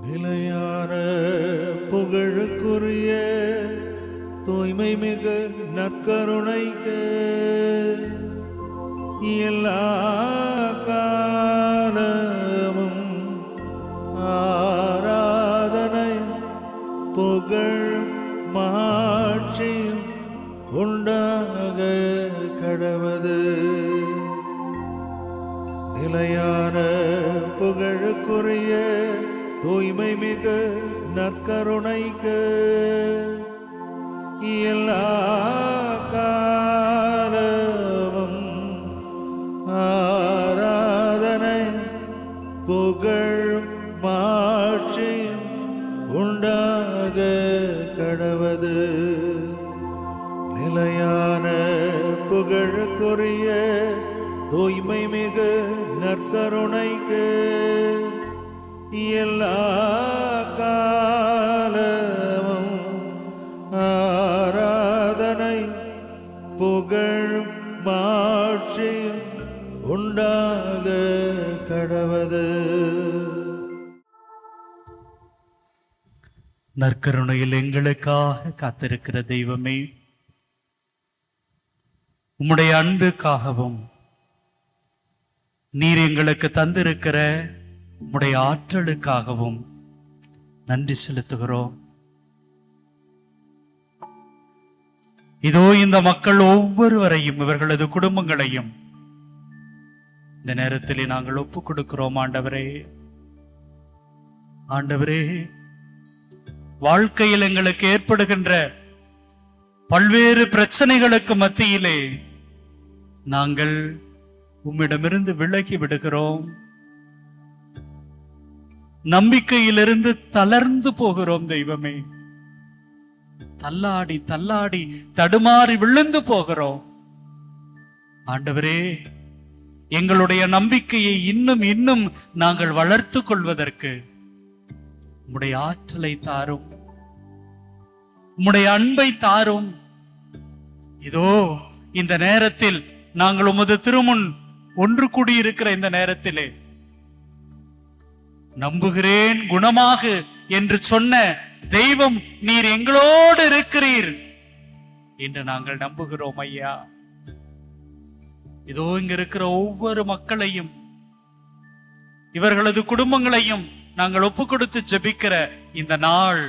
நிலையான புகழுக்குரிய தூய்மை மிகு நற்கருணைக்கு எல்லா காலமும் ஆராதனை புகழ் மாட்சியும் உண்டாக கடவது. நிலையான புகழுக்குரிய தூய்மை மிகு நற்கருணைக்கு எல்லா காலமும் ஆராதனை புகழ் மாட்சியும் உண்டாக கடவது. நிலையான புகழுக்குரிய தூய்மை மிகு நற்கருணைக்கு எல்லா காலமும் ஆராதனை புகழ் மாட்சியும் உண்டாக கடவது. நற்கருணையில் எங்களுக்காக காத்திருக்கிற தெய்வமே, உம்முடைய அன்புக்காகவும் நீர் எங்களுக்கு தந்திருக்கிற உம்முடைய ஆற்றலுக்காகவும் நன்றி செலுத்துகிறோம். இதோ இந்த மக்கள் ஒவ்வொருவரையும் இவர்களது குடும்பங்களையும் இந்த நேரத்தில் நாங்கள் ஒப்புக் கொடுக்கிறோம். ஆண்டவரே, ஆண்டவரே, வாழ்க்கையில் எங்களுக்கு ஏற்படுகின்ற பல்வேறு பிரச்சனைகளுக்கு மத்தியிலே நாங்கள் உம்மிடமிருந்து விலகி விடுகிறோம். நம்பிக்கையிலிருந்து தளர்ந்து போகிறோம். தெய்வமே, தள்ளாடி தள்ளாடி தடுமாறி விழுந்து போகிறோம். ஆண்டவரே, எங்களுடைய நம்பிக்கையை இன்னும் இன்னும் நாங்கள் வளர்த்து கொள்வதற்கு உம்முடைய ஆற்றலை தாரும், உம்முடைய அன்பை தாரும். இதோ இந்த நேரத்தில் நாங்கள் உமது திருமுன் ஒன்று கூடியிருக்கிற இந்த நேரத்திலே நம்புகிறேன் குணமாக என்று சொன்ன தெய்வம் நீர் எங்களோடு இருக்கிறீர் என்று நாங்கள் நம்புகிறோம். ஐயா, இதோ இங்க இருக்கிற ஒவ்வொரு மக்களையும் இவர்களது குடும்பங்களையும் நாங்கள் ஒப்பு கொடுத்து ஜெபிக்கிற இந்த நாள்,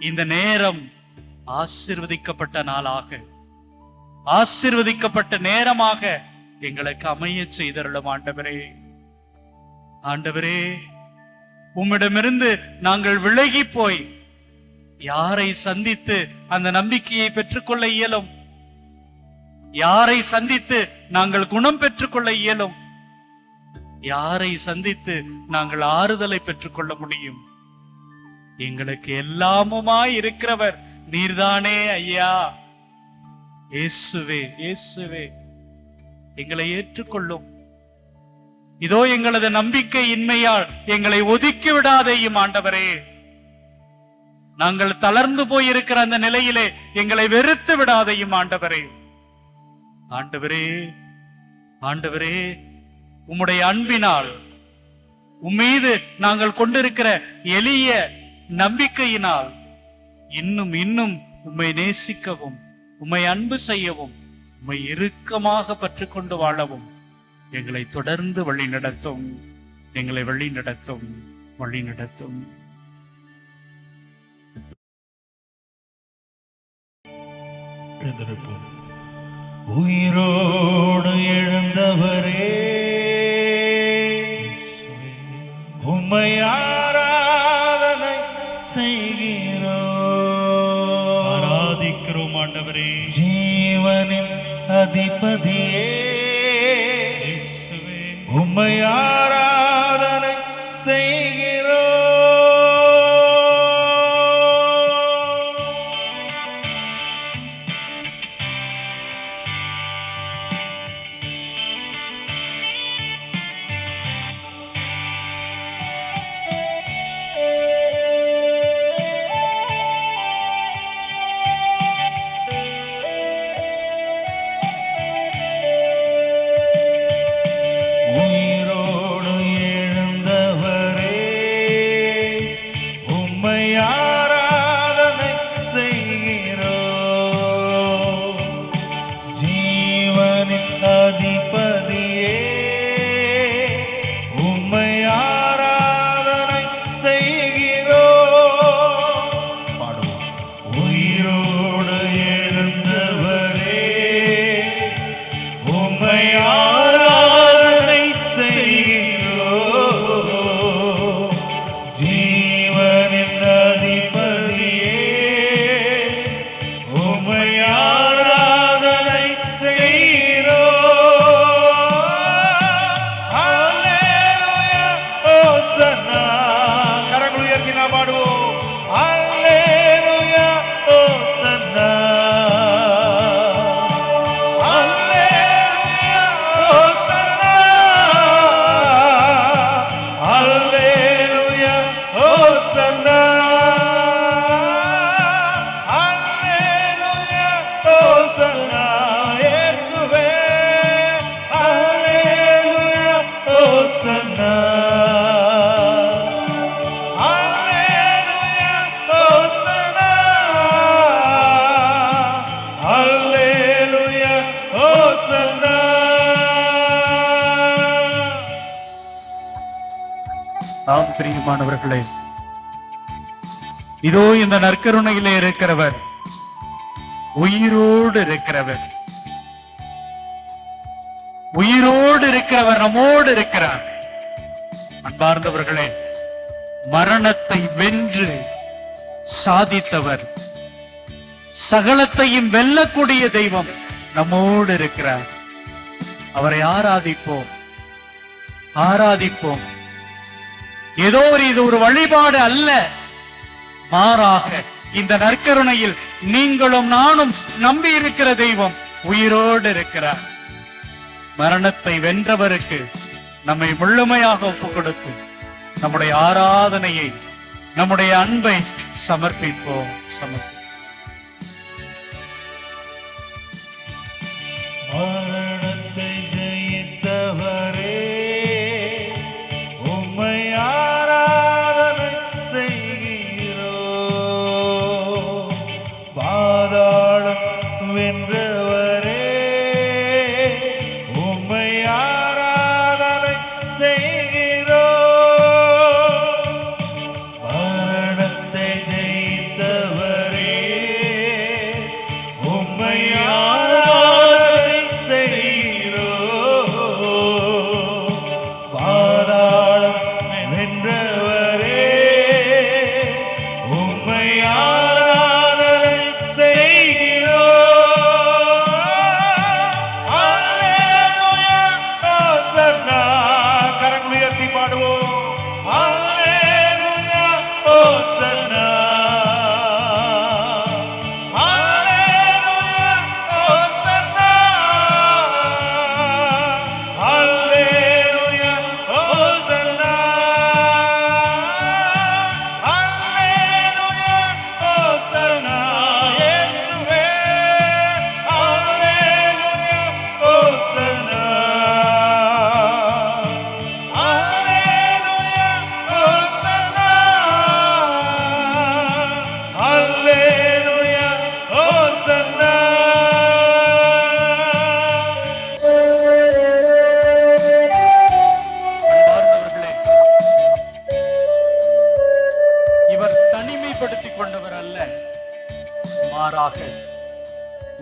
இந்த நேரம் ஆசீர்வதிக்கப்பட்ட நாளாக, ஆசீர்வதிக்கப்பட்ட நேரமாக எங்களுக்கு அமைய செய்தருளும். ஆண்டவரே, ஆண்டவரே, உம்மிடமிருந்து நாங்கள் விலகி போய் யாரை சந்தித்து அந்த நம்பிக்கையை பெற்றுக்கொள்ள இயலும், யாரை சந்தித்து நாங்கள் குணம் பெற்றுக்கொள்ள இயலும், யாரை சந்தித்து நாங்கள் ஆறுதலை பெற்றுக்கொள்ள முடியும்? எங்களுக்கு எல்லாமுமாய் இருக்கிறவர் நீர்தானே ஐயா. இயேசுவே, இயேசுவே, எங்களை ஏற்றுக்கொள்ளும். இதோ எங்களது நம்பிக்கை இன்மையால் எங்களை ஒதுக்கி விடாதேயும் ஆண்டவரே. நாங்கள் தளர்ந்து போயிருக்கிற அந்த நிலையிலே எங்களை வெறுத்து விடாதேயும் ஆண்டவரே. ஆண்டவரே, ஆண்டவரே, உம்முடைய அன்பினால், உம்மீது நாங்கள் கொண்டிருக்கிற எளிய நம்பிக்கையினால் இன்னும் இன்னும் உம்மை நேசிக்கவும், உம்மை அன்பு செய்யவும், உம்மை இறுக்கமாக பற்றி கொண்டு வாழவும் எங்களை தொடர்ந்து வழி நடத்தும், எங்களை வழி நடத்தும், வழி நடத்தும். உயிரோடு எழுந்தவரே, உம்மை ஆராதனை செய்கிறோம், ஆராதிக்கிறோம். ஆண்டவரே, ஜீவனின் அதிபதியே, உம்மை ஆராதனை செய்கிறோம். உயிரோடு ஆம் பிரியமானவர்களே, இதோ இந்த நற்கருணையிலே இருக்கிறவர், உயிரோடு இருக்கிறவர், உயிரோடு இருக்கிறவர் நம்மோடு இருக்கிறார். அன்பார்ந்தவர்களே, மரணத்தை வென்று சாதித்தவர், சகலத்தையும் வெல்லக்கூடிய தெய்வம் நம்மோடு இருக்கிறார். அவரை ஆராதிப்போம், ஆராதிப்போம். ஏதோ இது ஒரு வழிபாடு அல்ல, மாறாக இந்த நற்கருணையில் நீங்களும் நானும் நம்பி இருக்கிற தெய்வம் உயிரோடு இருக்கிறார். மரணத்தை வென்றவருக்கு நம்மை முழுமையாக ஒப்புக் கொடுத்து நம்முடைய ஆராதனையை, நம்முடைய அன்பை சமர்ப்பிப்போம். மரணத்தை ஜெயித்தவரே, உம்மை ஆராதனை செய்கிறோம். பாதாளம் வென்றவரே, உம்மை ஆராதனை செய்கிறோம். மரணத்தை ஜெயித்தவரே, உம்மை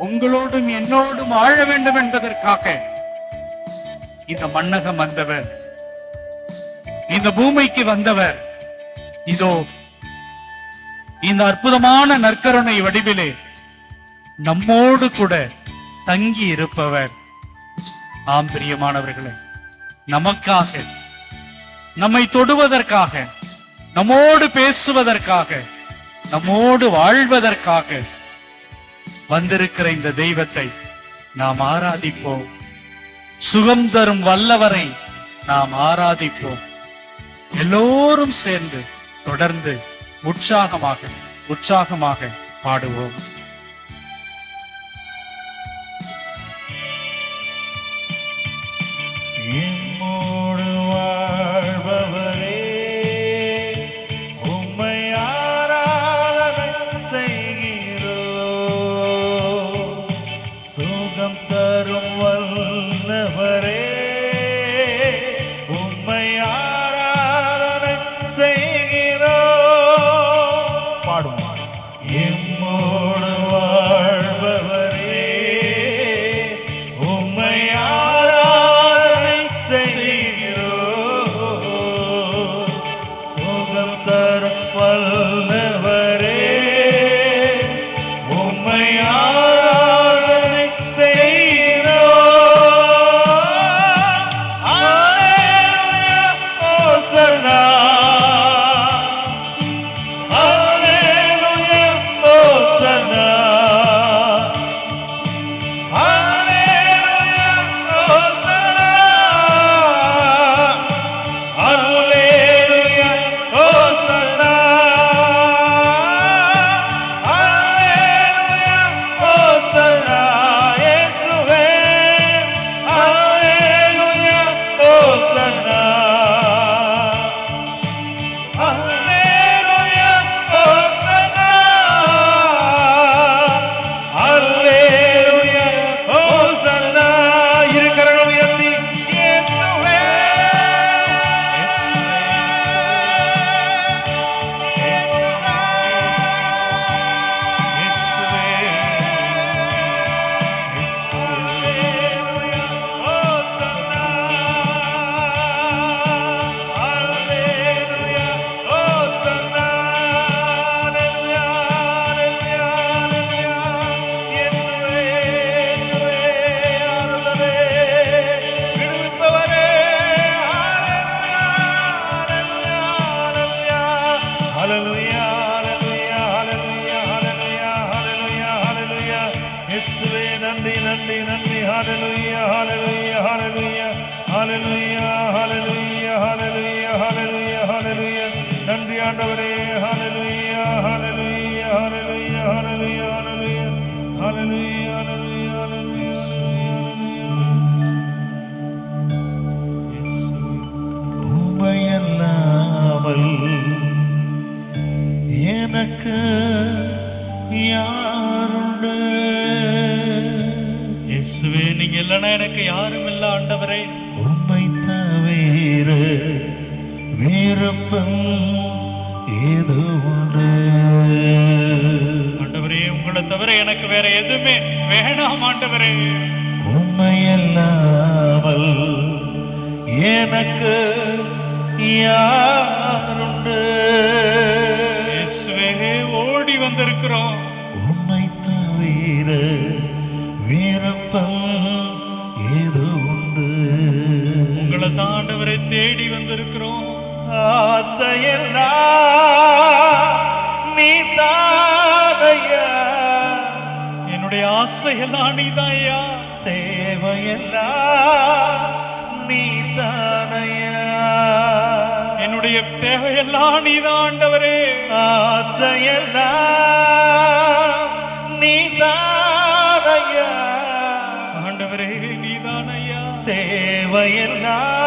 உங்களோடும் என்னோடும் வாழ வேண்டும் என்பதற்காக இந்த மண்ணகம் வந்தவர், இந்த பூமிக்கு வந்தவர். இதோ இந்த அற்புதமான நற்கருணை வடிவிலே நம்மோடு கூட தங்கி இருப்பவர். ஆம் பிரியமானவர்களே, நமக்காக, நம்மை தொடுவதற்காக, நம்மோடு பேசுவதற்காக, நம்மோடு வாழ்வதற்காக வந்திருக்கிற இந்த தெய்வத்தை நாம் ஆராதிப்போம். சுகம் தரும் வல்லவரை நாம் ஆராதிப்போம். எல்லோரும் சேர்ந்து தொடர்ந்து உற்சாகமாக பாடுவோம். எம்மோடு வாழ்பவரே, உம்மை ஆராதனை செய்கிறோம். சுகம் தரும் வல்லவரே, உம்மை ஆராதனை செய்கிறோம். பாடுவோம். எம்மோடு வாழ்பவரே, உம்மை ஆராதனை ஆண்டவரே. ஹalleluya ஹalleluya ஹalleluya ஹalleluya ஹalleluya ஹalleluya ஹalleluya. உம்மையல்லாமல் எனக்கு யாருண்டு? இயேசுவே, நீங்க இல்லைன்னா எனக்கு யாரும் இல்லை ஆண்டவரே. உம்மை தவிர விருப்பம் ஏதோ உண்டு? ஆண்டவரே, உங்களை தவிர எனக்கு வேற எதுவுமே வேணாம் ஆண்டவரே. உம்மையல்லாமல் எனக்கு யாருண்டு? இயேசுவே, ஓடி வந்திருக்கிறோம். உம்மை தவிர விருப்பம் ஏதோ உண்டு? உங்களை தான் ஆண்டவரை தேடி வந்திருக்கிறோம். ஆசையெல்லாம் நீதானையா, என்னுடைய ஆசையெல்லாம் நீதாயா. தேவையெல்லாம் நீதானையா, என்னுடைய தேவையெல்லாம் நீதான் ஆண்டவரே. ஆசையெல்லாம் நீதானையா, ஆண்டவரே நீதானையா. தேவையெல்லாம்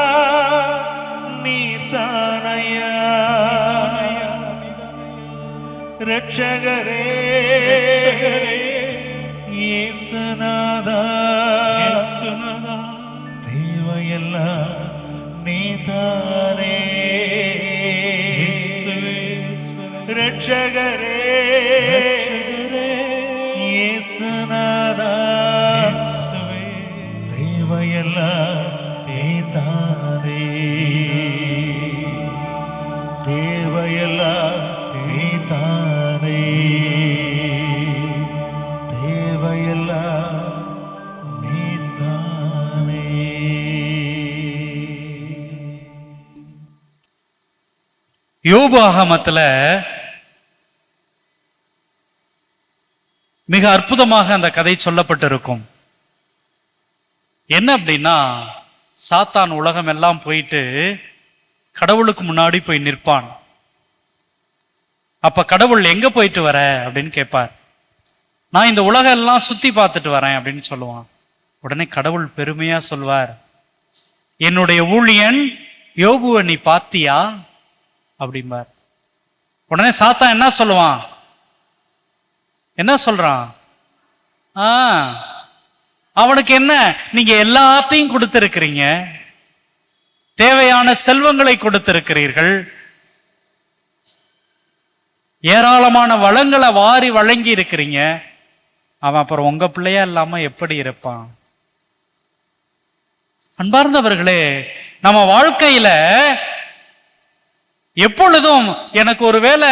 நீதானையா. ரட்சகரே இயேசுநாதா, தேவையெல்லாம் நீதானே. ரட்சகரே இயேசுநாதா, தேவையெல்லாம் நீதானே. தேவையெல்லாம் நீதானே. தேவையெல்லாம் நீதானே. யோபாகமத்துல மிக அற்புதமாக அந்த கதை சொல்லப்பட்டிருக்கும். என்ன அப்படின்னா, சாத்தான் உலகம் எல்லாம் போயிட்டு கடவுளுக்கு முன்னாடி போய் நிற்பான். அப்ப கடவுள் எங்க போயிட்டு வர அப்படின்னு கேட்பார். நான் இந்த உலகம் எல்லாம் சுத்தி பார்த்துட்டு வரேன் அப்படின்னு சொல்லுவான். உடனே கடவுள் பெருமையா சொல்வார், என்னுடைய ஊழியன் யோபுவை நீ பாத்தியா அப்படிம்பார். உடனே சாத்தான் என்ன சொல்லுவான், என்ன சொல்றான், அவனுக்கு என்ன, நீங்க எல்லாத்தையும் கொடுத்திருக்கிறீங்க, தேவையான செல்வங்களை கொடுத்திருக்கிறீர்கள், ஏராளமான வளங்களை வாரி வழங்கி இருக்கிறீங்க, அவன் அப்புறம் உங்க பிள்ளையா இல்லாம எப்படி இருப்பான்? அன்பார்ந்தவர்களே, நம்ம வாழ்க்கையில எப்பொழுதும் எனக்கு ஒருவேளை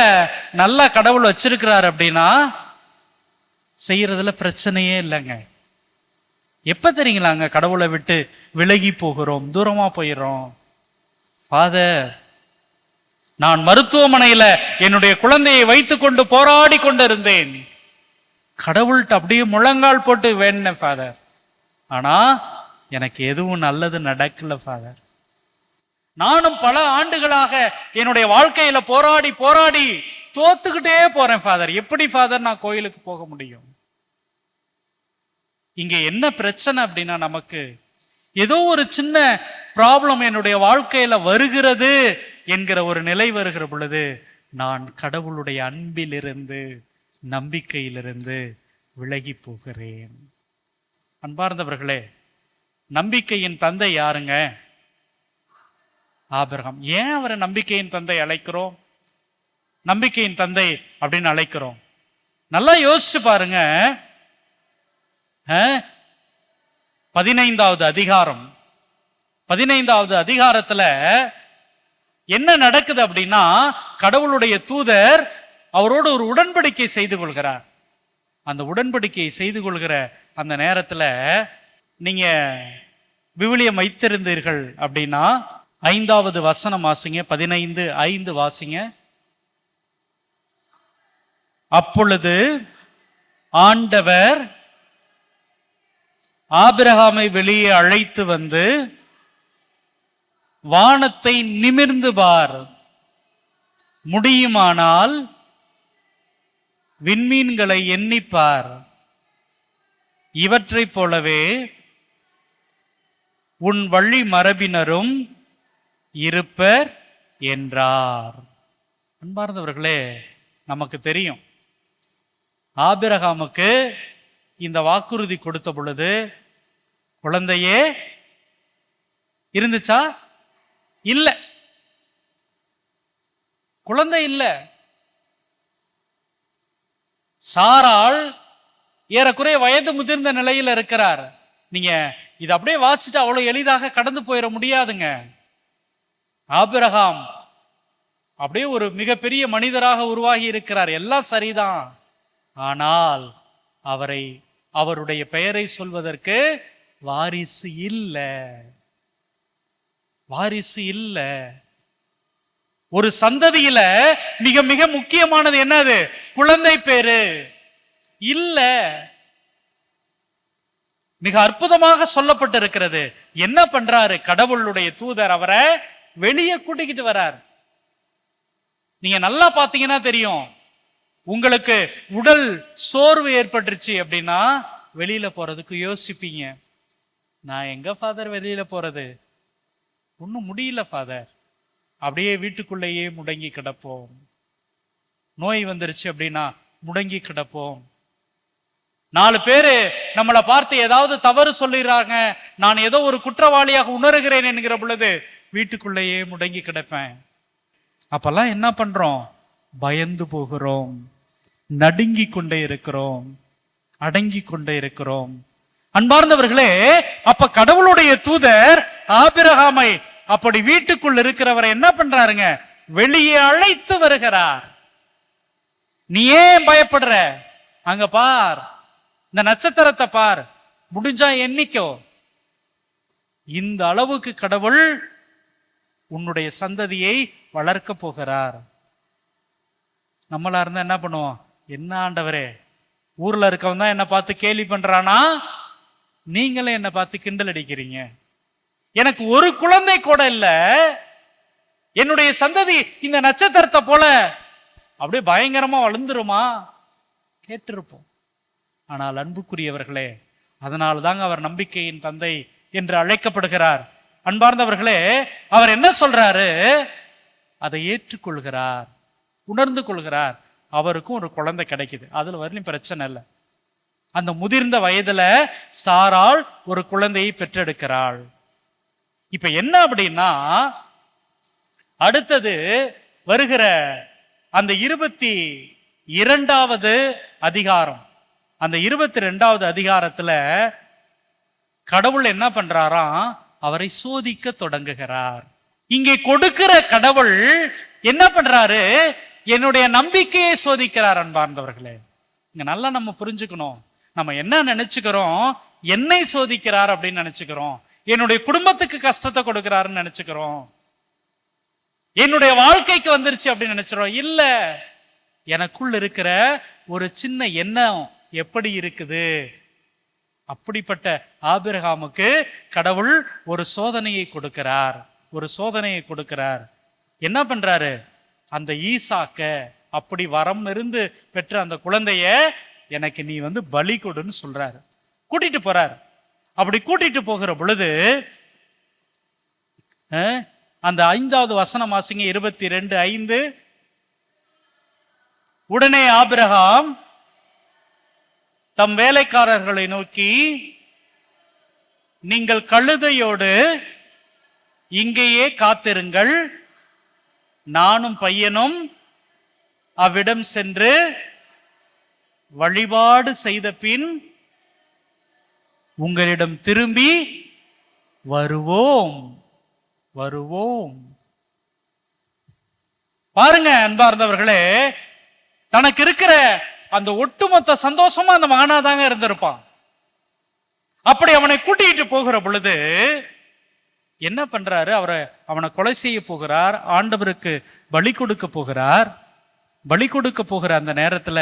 நல்ல கடவுள் வச்சிருக்கிறார் அப்படின்னா செய்யறதுல பிரச்சனையே இல்லைங்க. எப்ப தெரியுங்களாங்க கடவுளை விட்டு விலகி போகிறோம், தூரமா போயிடுறோம். ஃபாதர், நான் மருத்துவமனையில என்னுடைய குழந்தையை வைத்துக் கொண்டு போராடி கொண்டு இருந்தேன். கடவுள்கிட்ட அப்படியே முழங்கால் போட்டு வேண்டினேன் ஃபாதர், ஆனா எனக்கு எதுவும் நல்லது நடக்கல ஃபாதர். நானும் பல ஆண்டுகளாக என்னுடைய வாழ்க்கையில போராடி போராடி தோத்துக்கிட்டே போறேன் ஃபாதர். எப்படி ஃபாதர் நான் கோயிலுக்கு போக முடியும்? இங்க என்ன பிரச்சனை அப்படின்னா, நமக்கு ஏதோ ஒரு சின்ன ப்ராப்ளம் என்னுடைய வாழ்க்கையில வருகிறது என்கிற ஒரு நிலை வருகிற பொழுது நான் கடவுளுடைய அன்பிலிருந்து நம்பிக்கையிலிருந்து விலகி போகிறேன். அன்பார்ந்தவர்களே, நம்பிக்கையின் தந்தை யாருங்க? ஆபிரகாம். ஏன் அவரை நம்பிக்கையின் தந்தை அழைக்கிறோம், நம்பிக்கையின் தந்தை அப்படின்னு அழைக்கிறோம்? நல்லா யோசிச்சு பாருங்க. 15வது அதிகாரம், 15வது அதிகாரத்துல என்ன நடக்குது அப்படின்னா, கடவுளுடைய தூதர் அவரோடு ஒரு உடன்படிக்கை செய்து கொள்கிறார். அந்த உடன்படிக்கை செய்து கொள்கிற அந்த நேரத்துல நீங்க விவிலியம் வைத்திருந்தீர்கள் அப்படின்னா 5வது வசனம் வாசிங்க. 15:5 வாசிங்க. அப்பொழுது ஆண்டவர் ஆபிரகாமை வெளியே அழைத்து வந்து, வானத்தை நிமிர்ந்து பார், முடியுமானால் விண்மீன்களை எண்ணிப்பார், இவற்றைப் போலவே உன் வழி மரபினரும் இருப்பர் என்றார். அன்பார்ந்தவர்களே, நமக்கு தெரியும் ஆபிரகாமுக்கு இந்த வாக்குறுதி கொடுத்த பொழுது குழந்தையே இருந்துச்சா? இல்ல, குழந்தை இல்ல. சாராள் ஏறக்குறைய வயது முதிர்ந்த நிலையில் இருக்கிறார். நீங்க இதை அப்படியே வாசிட்டு அவ்வளவு எளிதாக கடந்து போயிட முடியாதுங்க. ஆபிரகாம் அப்படியே ஒரு மிகப்பெரிய மனிதராக உருவாகி இருக்கிறார், எல்லாம் சரிதான். ஆனால் அவருடைய பெயரை சொல்வதற்கு வாரிசு இல்ல, வாரிசு இல்ல. ஒரு சந்ததியில மிக மிக முக்கியமானது என்னது? குழந்தை பேரு இல்ல. மிக அற்புதமாக சொல்லப்பட்டிருக்கிறது. என்ன பண்றாரு கடவுளுடைய தூதர்? அவரை வெளியே கூட்டிக்கிட்டு வரார். நீங்க நல்லா பாத்தீங்கன்னா தெரியும், உங்களுக்கு உடல் சோர்வு ஏற்பட்டுருச்சு அப்படின்னா வெளியில போறதுக்கு யோசிப்பீங்க. நான் எங்க ஃபாதர் வெளியில போறது? ஒன்னும் முடியல ஃபாதர். அப்படியே வீட்டுக்குள்ளேயே முடங்கி கிடப்போம். நோய் வந்துருச்சு அப்படின்னா முடங்கி கிடப்போம். 4 பேரு நம்மளை பார்த்து ஏதாவது தவறு சொல்லிடுறாங்க, நான் ஏதோ ஒரு குற்றவாளியாக உணர்கிறேன் என்கிற பொழுது வீட்டுக்குள்ளேயே முடங்கி கிடப்பேன். அப்பெல்லாம் என்ன பண்றோம்? பயந்து போகிறோம், நடுங்கி கொண்டே இருக்கிறோம், அடங்கி கொண்டே இருக்கிறோம். அன்பார்ந்தவர்களே, அப்ப கடவுளுடைய தூதர் ஆபிரகாமை அப்படி வீட்டுக்குள் இருக்கிறவரை என்ன பண்றாருங்க? வெளியே அழைத்து வருகிறார். நீ ஏன் பயப்படுற? அங்க பார், இந்த நட்சத்திரத்தை பார், முடிஞ்சா எண்ணிக்கோ. இந்த அளவுக்கு கடவுள் உன்னுடைய சந்ததியை வளர்க்க போகிறார். நம்மளா இருந்தா என்ன பண்ணுவோம்? என்ன ஆண்டவரே, ஊர்ல இருக்கவன் தான் என்ன பார்த்து கேலி பண்றானா, நீங்களே என்ன பார்த்து கிண்டல் அடிக்கிறீங்க. எனக்கு ஒரு குழந்தை கூட இல்ல, என்னுடைய சந்ததி இந்த நட்சத்திரத்தை போல அப்படியே பயங்கரமா வளர்ந்துருமா? கேட்டிருப்போம். ஆனால் அன்புக்குரியவர்களே, அதனால தாங்க அவர் நம்பிக்கையின் தந்தை என்று அழைக்கப்படுகிறார். அன்பார்ந்தவர்களே, அவர் என்ன சொல்றாரு? அதை ஏற்றுக்கொள்கிறார், உணர்ந்து கொள்கிறார். அவருக்கும் ஒரு குழந்தை கிடைக்குது, அதுல வரலையும் பிரச்சனை இல்லை. அந்த முதிர்ந்த வயதுல சாராள் ஒரு குழந்தையை பெற்றெடுக்கிறாள். இப்ப என்ன அப்படின்னா, அடுத்தது வருகிற அந்த 22வது அதிகாரம், அந்த 22வது அதிகாரத்துல கடவுள் என்ன பண்றாராம்? அவரை சோதிக்க தொடங்குகிறார். இங்கே கொடுக்கிற கடவுள் என்ன பண்றாரு? என்னுடைய நம்பிக்கையை சோதிக்கிறார். அன்பார்ந்தவர்களே, இங்க நல்லா நம்ம புரிஞ்சுக்கணும். நம்ம என்ன நினைச்சுக்கிறோம்? என்னை சோதிக்கிறார் அப்படின்னு நினைச்சுக்கிறோம். என்னுடைய குடும்பத்துக்கு கஷ்டத்தை கொடுக்கிறாருன்னு நினைச்சுக்கிறோம். என்னுடைய வாழ்க்கைக்கு வந்துருச்சு அப்படின்னு நினைச்சிரோம். இல்ல, எனக்குள்ள இருக்கிற ஒரு சின்ன எண்ணம் எப்படி இருக்குது? அப்படிப்பட்ட ஆபிரகாமுக்கு கடவுள் ஒரு சோதனையை கொடுக்கிறார், ஒரு சோதனையை கொடுக்கிறார். என்ன பண்றாரு? அந்த ஈசாக்க, அப்படி வரம் இருந்து பெற்ற அந்த குழந்தைய எனக்கு நீ பலி கொடுன்னு சொல்றாரு. கூட்டிட்டு போறார். அப்படி கூட்டிட்டு போகிற பொழுது அந்த 5வது வசனம் வாசிங்க, 22:5. உடனே ஆபிரகாம் தம் வேலைக்காரர்களை நோக்கி, நீங்கள் கழுதையோடு இங்கேயே காத்திருங்கள், நானும் பையனும் அவ்விடம் சென்று வழிபாடு செய்த பின் உங்களிடம் திரும்பி வருவோம். பாருங்க அன்பார்ந்தவர்களே, தனக்கு இருக்கிற அந்த ஒட்டுமொத்த சந்தோஷமா அந்த மகனாதாங்க இருந்திருப்பான். அப்படி அவனை கூட்டிட்டு போகிற பொழுது என்ன பண்றாரு? அவனை கொலை செய்ய போகிறார், ஆண்டவருக்கு பலி கொடுக்க போகிறார். பலி கொடுக்க போகிற அந்த நேரத்துல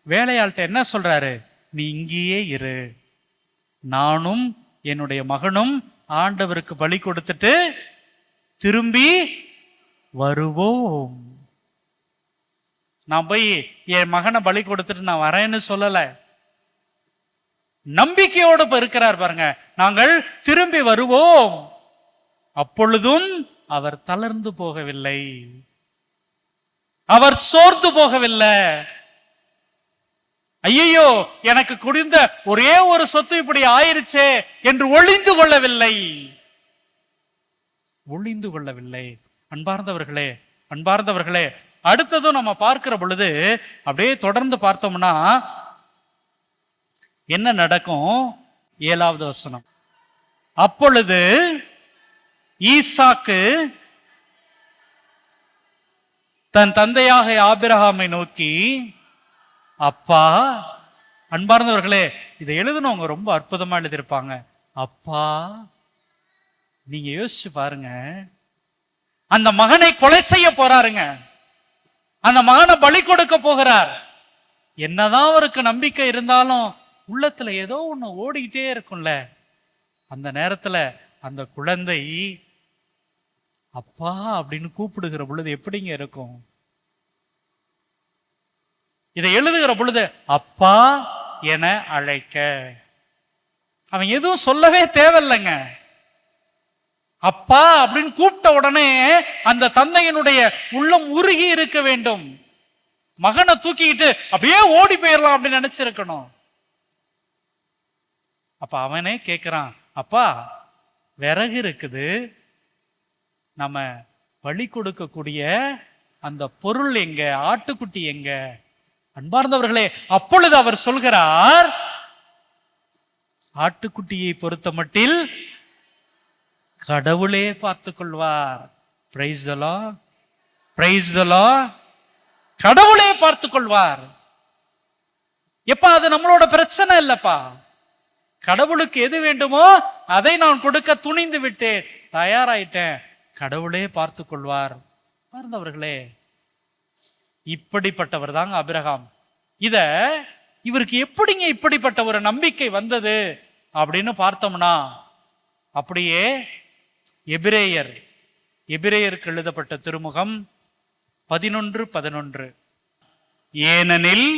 வேலையாள்கிட்ட என்ன சொல்றாரு? நீ இங்கேயே இரு, நானும் என்னுடைய மகனும் ஆண்டவருக்கு பலி கொடுத்துட்டு திரும்பி வருவோம். நான் போய் என் மகனை பலி கொடுத்துட்டு நான் வரேன்னு சொல்லல. நம்பிக்கையோடு இருக்கிறார் பாருங்க. நாங்கள் திரும்பி வருவோம். அப்பொழுதும் அவர் தளர்ந்து போகவில்லை, அவர் சோர்ந்து போகவில்லை. ஐயோ எனக்கு குடிந்த ஒரே ஒரு சொத்து இப்படி ஆயிருச்சே என்று ஒளிந்து கொள்ளவில்லை, ஒளிந்து கொள்ளவில்லை. அன்பார்ந்தவர்களே, அன்பார்ந்தவர்களே, அடுத்ததும் நம்ம பார்க்கிற பொழுது அப்படியே தொடர்ந்து பார்த்தோம்னா என்ன நடக்கும்? 7வது வசனம். அப்பொழுது ஈசாக்கு தன் தந்தையாக ஆபிரகாமை நோக்கி, அப்பா. அன்பார்ந்தவர்களே, இதை எழுதுனவங்க ரொம்ப அற்புதமா எழுதியிருப்பாங்க. அப்பா, நீங்க யோசிச்சு பாருங்க. அந்த மகனை கொலை செய்ய போறாருங்க, அந்த மகனை பலி கொடுக்க போகிறார். என்னதான் அவருக்கு நம்பிக்கை இருந்தாலும் உள்ளத்துல ஏதோ ஒண்ணு ஓடிக்கிட்டே இருக்கும்ல. அந்த நேரத்துல அந்த குழந்தை அப்பா அப்படின்னு கூப்பிடுகிற பொழுது எப்படிங்க இருக்கும்? இதை எழுதுகிற பொழுது அப்பா என அழைக்க அவன் எதுவும் சொல்லவே தேவையில்லைங்க. அப்பா அப்படின்னு கூப்பிட்ட உடனே அந்த தந்தையினுடைய உள்ளம் உருகி இருக்க வேண்டும். மகனை தூக்கிக்கிட்டு அப்படியே ஓடி போயிடலாம் அப்படின்னு நினைச்சிருக்கணும். அப்ப அவனே கேட்கிறான், அப்பா விறகு இருக்குது, நம்ம பலி கொடுக்கக்கூடிய அந்த பொருள் எங்க, ஆட்டுக்குட்டி எங்க? அன்பார்ந்தவர்களே, அப்பொழுது அவர் சொல்கிறார், ஆட்டுக்குட்டியை பொறுத்த மட்டில் கடவுளே பார்த்துக் கொள்வார். Praise the Lord, praise the Lord. கடவுளே பார்த்துக் கொள்வார். எப்பா அது நம்மளோட பிரச்சனை இல்லப்பா. கடவுளுக்கு எது வேண்டுமோ அதை நான் கொடுக்க துணிந்து விட்டேன், தயாராயிட்டேன். கடவுளே பார்த்துக் கொள்வார். பார்ந்தவர்களே, இப்படிப்பட்டவர் தாங்க ஆபிரகாம். இவருக்கு எப்படிங்க இப்படிப்பட்ட ஒரு நம்பிக்கை வந்தது அப்படின்னு பார்த்தோம்னா, அப்படியே எபிரேயருக்கு எழுதப்பட்ட திருமுகம் 11:11, ஏனெனில்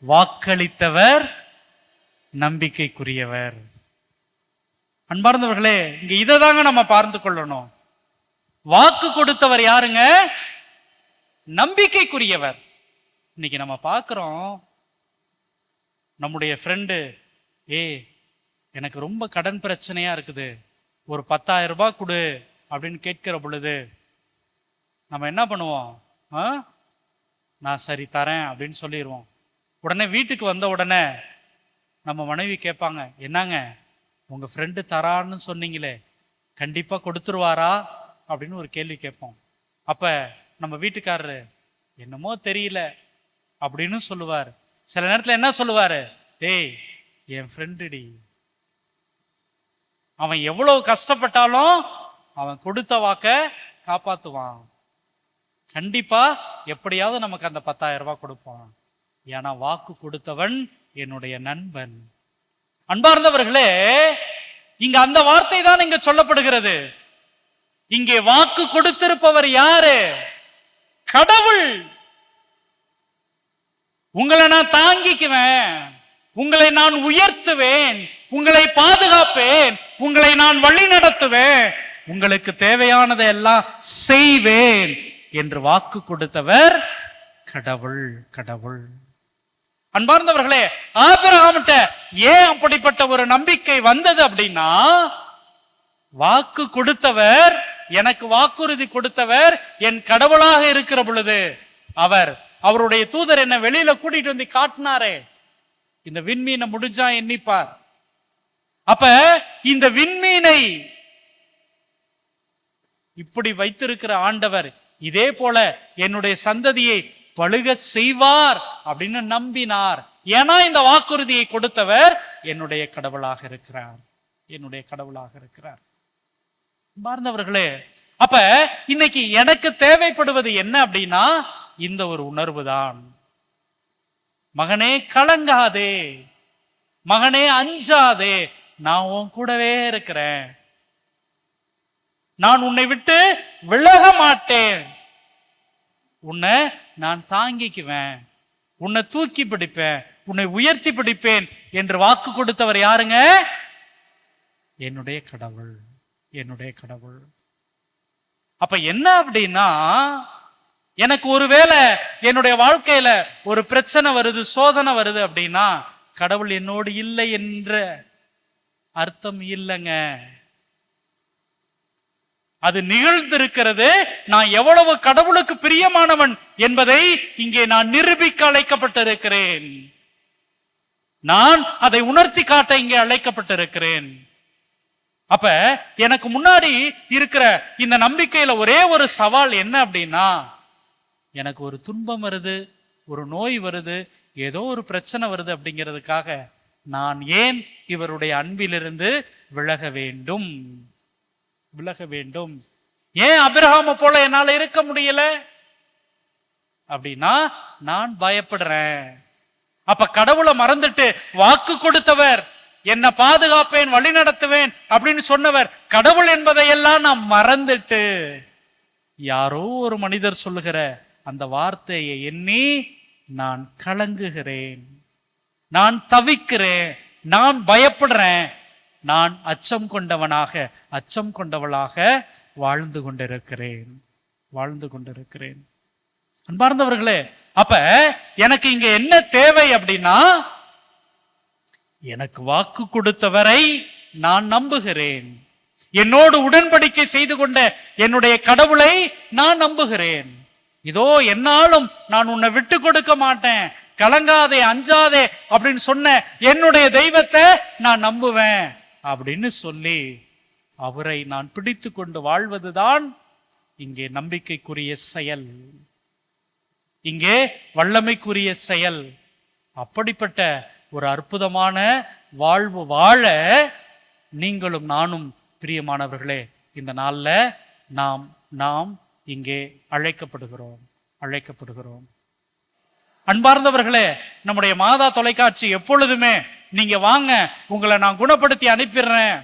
வாக்களித்தவர் நம்பிக்கைக்குரியவர். அன்பார்ந்தவர்களே, இங்க இதை தாங்க நம்ம பார்த்து கொள்ளணும். வாக்கு கொடுத்தவர் யாருங்க? நம்பிக்கைக்குரியவர். இன்னைக்கு நம்ம பார்க்கிறோம், நம்முடைய ஃப்ரெண்டு, எனக்கு ரொம்ப கடன் பிரச்சனையா இருக்குது, ஒரு 10,000 ரூபாய் கொடு அப்படின்னு கேட்கிற பொழுது நம்ம என்ன பண்ணுவோம்? நான் சரி தரேன் அப்படின்னு சொல்லிடுவோம். உடனே வீட்டுக்கு வந்த உடனே நம்ம மனைவி கேட்பாங்க, என்னங்க உங்க ஃப்ரெண்டு தரான்னு சொன்னீங்களே, கண்டிப்பா கொடுத்துருவாரா அப்படின்னு ஒரு கேள்வி கேட்போம். அப்ப நம்ம வீட்டுக்காரரு என்னமோ தெரியல அப்படின்னு சொல்லுவார். சில நேரத்துல என்ன சொல்லுவாரு? என் ஃப்ரெண்டுடி, அவன் எவ்வளவு கஷ்டப்பட்டாலும் அவன் கொடுத்த வாக்க காப்பாத்துவான், கண்டிப்பா எப்படியாவது நமக்கு அந்த 10,000 ரூபாய் கொடுப்பான், ஏன்னா வாக்கு கொடுத்தவன் என்னுடைய நண்பன். அன்பார்ந்தவர்களே, இங்க அந்த வார்த்தை தான் இங்க சொல்லப்படுகிறது. இங்கே வாக்கு கொடுத்திருப்பவர் யாரு? கடவுள். உங்களை நான் தாங்கிக்குவேன், உங்களை நான் உயர்த்துவேன், உங்களை பாதுகாப்பேன், உங்களை நான் வழி நடத்துவேன், உங்களுக்கு தேவையானதை எல்லாம் செய்வேன் என்று வாக்கு கொடுத்தவர் கடவுள். கடவுள். அன்பார்ந்தவர்களே, ஆபிரகாம்கிட்ட ஏன் அப்படிப்பட்ட ஒரு நம்பிக்கை வந்தது அப்படின்னா, வாக்கு கொடுத்தவர், எனக்கு வாக்குறுதி கொடுத்தவர் என் கடவுளாக இருக்கிற பொழுது அவருடைய தூதர் என்ன வெளியில கூட்டிட்டு வந்து காட்டினாரே, இந்த விண்மீனை முடிஞ்சா எண்ணிப்பார். அப்ப இந்த விண்மீனை இப்படி வைத்திருக்கிற ஆண்டவர் இதே போல என்னுடைய சந்ததியை பழுக செய்வார் அப்படின்னு நம்பினார். ஏன்னா இந்த வாக்குறுதியை கொடுத்தவர் என்னுடைய கடவுளாக இருக்கிறார், என்னுடைய கடவுளாக இருக்கிறார். பார்ந்தவர்களே, அப்ப இன்னைக்கு எனக்கு தேவைப்படுவது என்ன அப்படின்னா, இந்த ஒரு உணர்வு தான். மகனே கலங்காதே, மகனே அஞ்சாதே, நான் உன் கூடவே இருக்கிறேன். நான் உன்னை விட்டு விலக மாட்டேன், உன்னை நான் தாங்கிக்குவேன், உன்னை தூக்கி பிடிப்பேன், உன்னை உயர்த்தி பிடிப்பேன் என்று வாக்கு கொடுத்தவர் யாருங்க? என்னுடைய கடவுள், என்னுடைய கடவுள். அப்ப என்ன அப்படின்னா, எனக்கு ஒருவேளை என்னுடைய வாழ்க்கையில ஒரு பிரச்சனை வருது, சோதனை வருது அப்படின்னா கடவுள் என்னோடு இல்லை என்ற அர்த்தம் இல்லைங்க. அது நிகழ்ந்திருக்கிறது. நான் எவ்வளவு கடவுளுக்கு பிரியமானவன் என்பதை இங்கே நான் நிரூபிக்க அழைக்கப்பட்டிருக்கிறேன். நான் அதை உணர்த்தி காட்ட இங்கே அழைக்கப்பட்டிருக்கிறேன். அப்ப எனக்கு முன்னாடி இருக்கிற இந்த நம்பிக்கையில ஒரே ஒரு சவால் என்ன அப்படின்னா, எனக்கு ஒரு துன்பம் வருது, ஒரு நோய் வருது, ஏதோ ஒரு பிரச்சனை வருது அப்படிங்கிறதுக்காக நான் ஏன் இவருடைய அன்பிலிருந்து விலக வேண்டும்? விலக வேண்டும். ஏன் அபிரகாமை போல என்னால இருக்க முடியல அப்படின்னா நான் பயப்படுறேன். அப்ப கடவுளை மறந்துட்டு வாக்கு கொடுத்தவர், என்ன பாதுகாப்பேன், வழி நடத்துவேன் அப்படின்னு சொன்னவர், கடவுள் என்பதையெல்லாம் நான் மறந்துட்டு யாரோ ஒரு மனிதர் சொல்லுகிற அந்த வார்த்தையை எண்ணி நான் கலங்குகிறேன், நான் தவிக்கிறேன், நான் பயப்படுறேன், நான் அச்சம் கொண்டவனாக, அச்சம் கொண்டவளாக வாழ்ந்து கொண்டிருக்கிறேன், வாழ்ந்து கொண்டிருக்கிறேன். அன்பார்ந்தவர்களே, அப்ப எனக்கு இங்க என்ன தேவை அப்படின்னா, எனக்கு வாக்கு கொடுத்தவரை நான் நம்புகிறேன், என்னோடு உடன்படிக்கை செய்து கொண்ட என்னுடைய கடவுளை நான் நம்புகிறேன். இதோ என்னாலும் நான் உன்னை விட்டு கொடுக்க மாட்டேன், கலங்காதே, அஞ்சாதே அப்படின்னு சொன்ன என்னுடைய தெய்வத்தை நான் நம்புவேன் அப்படின்னு சொல்லி அவரை நான் பிடித்து கொண்டு வாழ்வதுதான் இங்கே நம்பிக்கைக்குரிய செயல், இங்கே வல்லமைக்குரிய செயல். அப்படிப்பட்ட ஒரு அற்புதமான வாழ்வு வாழ நீங்களும் நானும் பிரியமானவர்களே இந்த நாள்ல நாம் இங்கே அழைக்கப்படுகிறோம், அழைக்கப்படுகிறோம். அன்பார்ந்தவர்களே, நம்முடைய மாதா தொலைக்காட்சி எப்பொழுதுமே நீங்க வாங்க, உங்களை நான் குணப்படுத்தி அனுப்பிடுறேன்,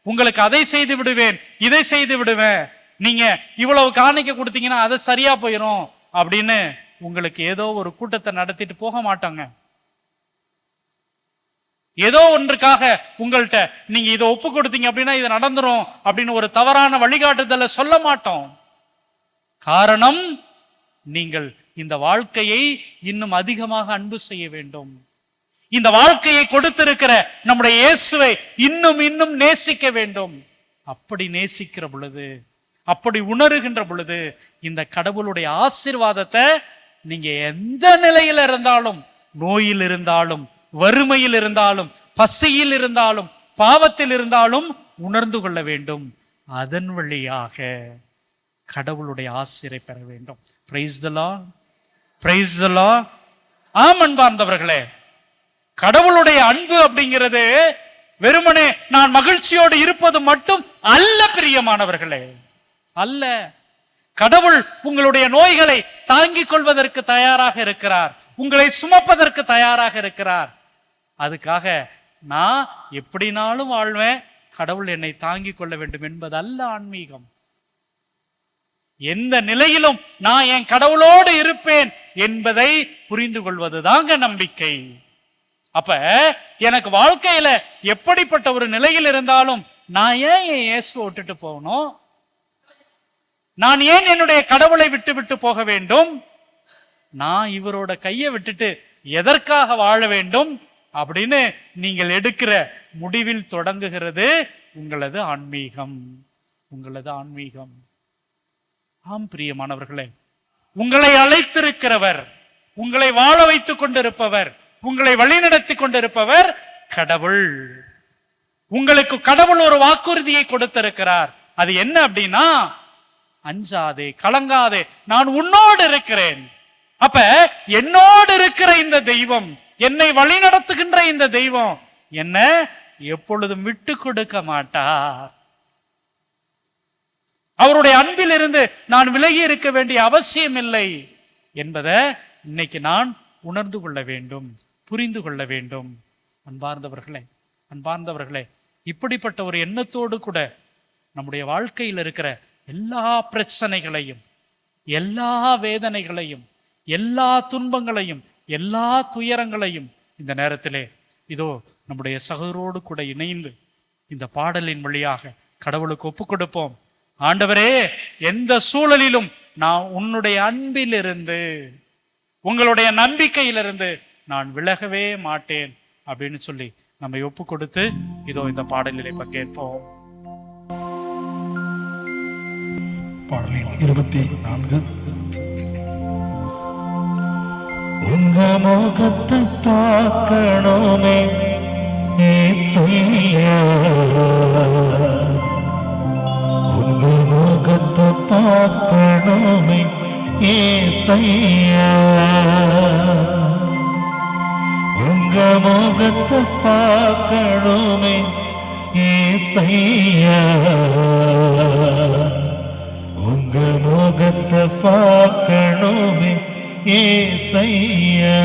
உங்களுக்கு அதை செய்து விடுவேன், இதை செய்து விடுவேன், நீங்க இவ்வளவு காணிக்க கொடுத்தீங்கன்னா அதை சரியா போயிடும் அப்படின்னு உங்களுக்கு ஏதோ ஒரு கூட்டத்தை நடத்திட்டு போக மாட்டாங்க. ஏதோ ஒன்றுக்காக உங்கள்கிட்ட நீங்க இதை ஒப்பு கொடுத்தீங்க அப்படின்னா இது நடந்துரும் அப்படின்னு ஒரு தவறான வழிகாட்டுதலை சொல்ல மாட்டோம். காரணம், நீங்கள் இந்த வாழ்க்கையை இன்னும் அதிகமாக அன்பு செய்ய வேண்டும். இந்த வாழ்க்கையை கொடுத்திருக்கிற நம்முடைய இயேசுவை இன்னும் இன்னும் நேசிக்க வேண்டும். அப்படி நேசிக்கிற பொழுது, அப்படி உணர்கின்ற பொழுது இந்த கடவுளுடைய ஆசீர்வாதத்தை நீங்க எந்த நிலையில் இருந்தாலும், நோயில் இருந்தாலும், வறுமையில் இருந்தாலும், பசியில் இருந்தாலும், பாவத்தில் இருந்தாலும் உணர்ந்து கொள்ள வேண்டும். அதன் வழியாக கடவுளுடைய ஆசீரை பெற வேண்டும். Praise the Lord, praise the Lord. ஆம் அன்பார்ந்தவர்களே, கடவுளுடைய அன்பு அப்படிங்கிறது வெறுமனே நான் மகிழ்ச்சியோடு இருப்பது மட்டும் அல்ல பிரியமானவர்களே, அல்ல. கடவுள் உங்களுடைய நோய்களை தாங்கிக் கொள்வதற்கு தயாராக இருக்கிறார், உங்களை சுமப்பதற்கு தயாராக இருக்கிறார். அதுக்காக நான் எப்படினாலும் வாழ்வேன், கடவுள் என்னை தாங்கிக் கொள்ள வேண்டும் என்பது அல்ல ஆன்மீகம். எந்த நிலையிலும் நான் என் கடவுளோடு இருப்பேன் என்பதை புரிந்து கொள்வதுதாங்க நம்பிக்கை. அப்ப எனக்கு வாழ்க்கையில எப்படிப்பட்ட ஒரு நிலையில் இருந்தாலும் நான் ஏன் என் இயேசுவை விட்டுட்டு போகணும்? நான் ஏன் என்னுடைய கடவுளை விட்டு விட்டு போக வேண்டும்? நான் இவரோட கையை விட்டுட்டு எதற்காக வாழ வேண்டும் அப்படின்னு நீங்கள் எடுக்கிற முடிவில் தொடங்குகிறது உங்களது ஆன்மீகம், உங்களது ஆன்மீகம். ஆம் பிரியமானவர்களே, உங்களை அழைத்திருக்கிறவர், உங்களை வாழ வைத்துக் கொண்டிருப்பவர், உங்களை வழிநடத்தி கொண்டிருப்பவர் கடவுள். உங்களுக்கு கடவுள் ஒரு வாக்குறுதியை கொடுத்திருக்கிறார். அது என்ன அப்படின்னா, அஞ்சாதே, கலங்காதே, நான் உன்னோடு இருக்கிறேன். அப்ப என்னோடு இருக்கிற இந்த தெய்வம், என்னை வழி நடத்துகின்ற இந்த தெய்வம் என்ன எப்பொழுதும் விட்டு கொடுக்க மாட்டார். அவருடைய அன்பில் இருந்து நான் விலகி இருக்க வேண்டிய அவசியம் இல்லை என்பதை இன்னைக்கு நான் உணர்ந்து கொள்ள வேண்டும், புரிந்து கொள்ள வேண்டும். அன்பார்ந்தவர்களே, அன்பார்ந்தவர்களே, இப்படிப்பட்ட ஒரு எண்ணத்தோடு கூட நம்முடைய வாழ்க்கையில் இருக்கிற எல்லா பிரச்சனைகளையும், எல்லா வேதனைகளையும், எல்லா துன்பங்களையும், எல்லா துயரங்களையும் இந்த நேரத்திலே இதோ நம்முடைய சகோதரோடு கூட இணைந்து இந்த பாடலின் வழியாக கடவுளுக்கு ஒப்பு கொடுப்போம். ஆண்டவரே, எந்த சூழலிலும் நான் உன்னுடைய அன்பிலிருந்து, உங்களுடைய நம்பிக்கையிலிருந்து நான் விலகவே மாட்டேன் அப்படின்னு சொல்லி நம்மை ஒப்பு கொடுத்து இதோ இந்த பாடலிலே பங்கேற்போம். பாடலின் 24. உங்க முகத்தை பார்க்கணுமே ஏசையா, உங்க முகத்தை பார்க்கணுமே ஏசையா, உங்க முகத்தை பார்க்கணுமே ஏசையா, உங்க முகத்தை பார்க்கணுமே ஏசையா.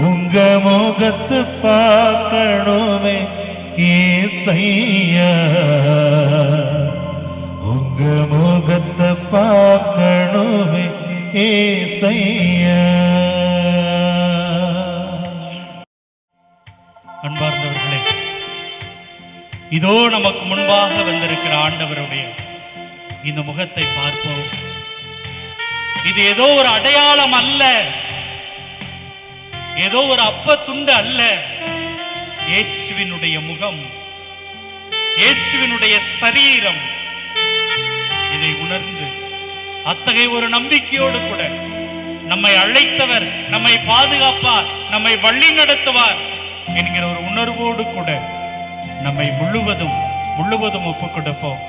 உங்க முகத்தை பார்க்கணுமே ஏசையா, உங்க முகத்தை பார்க்கணுமே ஏசையா. அன்பார்ந்தவர்களே, இதோ நமக்கு முன்பாக வந்திருக்கிற ஆண்டவருடைய இந்த முகத்தை பார்ப்போம். இது ஏதோ ஒரு அடையாளம் அல்ல, ஏதோ ஒரு அப்ப துண்டு அல்ல. இயேசுவினுடைய முகம், இயேசுவினுடைய சரீரம். இதை உணர்ந்து அத்தகைய ஒரு நம்பிக்கையோடு கூட நம்மை அழைத்தவர், நம்மை பாதுகாப்பார், நம்மை வழி நடத்துவார் என்கிற ஒரு உணர்வோடு கூட நம்மை முழுவதும் ஒப்புக் கொடுப்போம்.